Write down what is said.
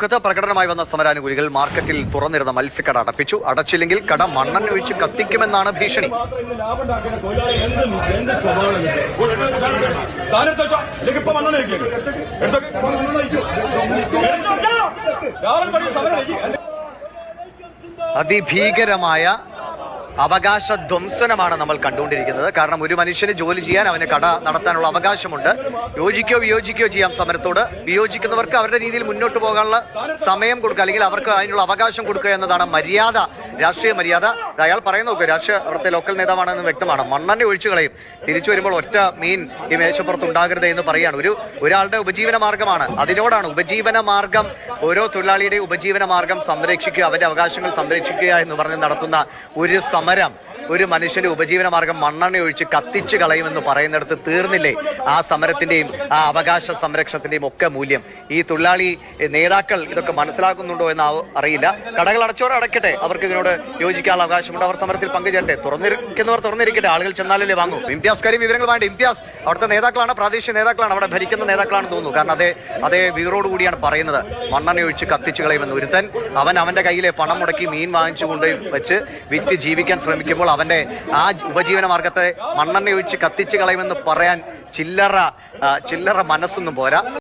ദുഃഖത പ്രകടനമായി വന്ന സമരാനുകൂലികൾ മാർക്കറ്റിൽ തുറന്നിരുന്ന മത്സ്യക്കട അടപ്പിച്ചു. അടച്ചില്ലെങ്കിൽ കട മണ്ണെണ്ണ ഒഴിച്ച് കത്തിക്കുമെന്നാണ് ഭീഷണി. അതിഭീകരമായ അവകാശ ധ്വംസനമാണ് നമ്മൾ കണ്ടുകൊണ്ടിരിക്കുന്നത്. കാരണം ഒരു മനുഷ്യന് ജോലി ചെയ്യാൻ, അവന് കട നടത്താനുള്ള അവകാശമുണ്ട്. യോജിക്കോ വിയോജിക്കോ ചെയ്യാം സമരത്തോട്. വിയോജിക്കുന്നവർക്ക് അവരുടെ രീതിയിൽ മുന്നോട്ട് പോകാനുള്ള സമയം കൊടുക്കുക, അല്ലെങ്കിൽ അവർക്ക് അതിനുള്ള അവകാശം കൊടുക്കുക എന്നതാണ് മര്യാദ, രാഷ്ട്രീയ മര്യാദ. അയാൾ പറയുന്ന നോക്കുക, അവിടുത്തെ ലോക്കൽ നേതാവാണെന്ന് വ്യക്തമാണ്. മണ്ണെണ്ണ ഒഴിച്ചു കളയും, തിരിച്ചു വരുമ്പോൾ ഒറ്റ മീൻ ഈ മേശപ്പുറത്ത് ഉണ്ടാകരുത് എന്ന് പറയാണ്. ഒരാളുടെ ഉപജീവന മാർഗമാണ്, അതിനോടാണ് ഉപജീവന മാർഗം. ഓരോ തൊഴിലാളിയുടെയും ഉപജീവന മാർഗം സംരക്ഷിക്കുക, അവരുടെ അവകാശങ്ങൾ സംരക്ഷിക്കുക എന്ന് പറഞ്ഞ് നടത്തുന്ന ഒരു സമരം, ഒരു മനുഷ്യന്റെ ഉപജീവന മാർഗം മണ്ണെണ്ണ ഒഴിച്ച് കത്തിച്ചു കളയുമെന്ന് പറയുന്നിടത്ത് തീർന്നില്ലേ ആ സമരത്തിന്റെയും ആ അവകാശ സംരക്ഷണത്തിന്റെയും ഒക്കെ മൂല്യം? ഈ തൊഴിലാളി നേതാക്കൾ ഇതൊക്കെ മനസ്സിലാക്കുന്നുണ്ടോ എന്ന് അറിയില്ല. കടകൾ അടച്ചവർ അടയ്ക്കട്ടെ, അവർക്ക് ഇതിനോട് യോജിക്കാനുള്ള അവകാശമുണ്ട്, അവർ സമരത്തിൽ പങ്കുചേരട്ടെ. തുറന്നിരിക്കുന്നവർ തുറന്നിരിക്കട്ടെ, ആളുകൾ ചെന്നാലല്ലേ വാങ്ങൂ. ഇംതിയാസ് കാര്യം വിവരങ്ങളുമായിട്ട്. ഇംതിയാസ്, അവിടുത്തെ നേതാക്കളാണ്, പ്രാദേശിക നേതാക്കളാണ്, അവിടെ ഭരിക്കുന്ന നേതാക്കളാണെന്ന് തോന്നുന്നു. കാരണം അതേ വീറോടുകൂടിയാണ് പറയുന്നത് മണ്ണെണ്ണ ഒഴിച്ച് കത്തിച്ചു കളയുമെന്ന്. ഒരുത്തൻ അവന്റെ കയ്യിലെ പണം മുടക്കി മീൻ വാങ്ങിച്ചു കൊണ്ടുപോയി വെച്ച് വിറ്റ് ജീവിക്കാൻ ശ്രമിക്കുമ്പോൾ അവന്റെ ആ ഉപജീവന മാർഗത്തെ മണ്ണെണ്ണ ഒഴിച്ച് കത്തിച്ചു കളയുമെന്ന് പറയാൻ ചില്ലറ മനസ്സൊന്നും പോരാ.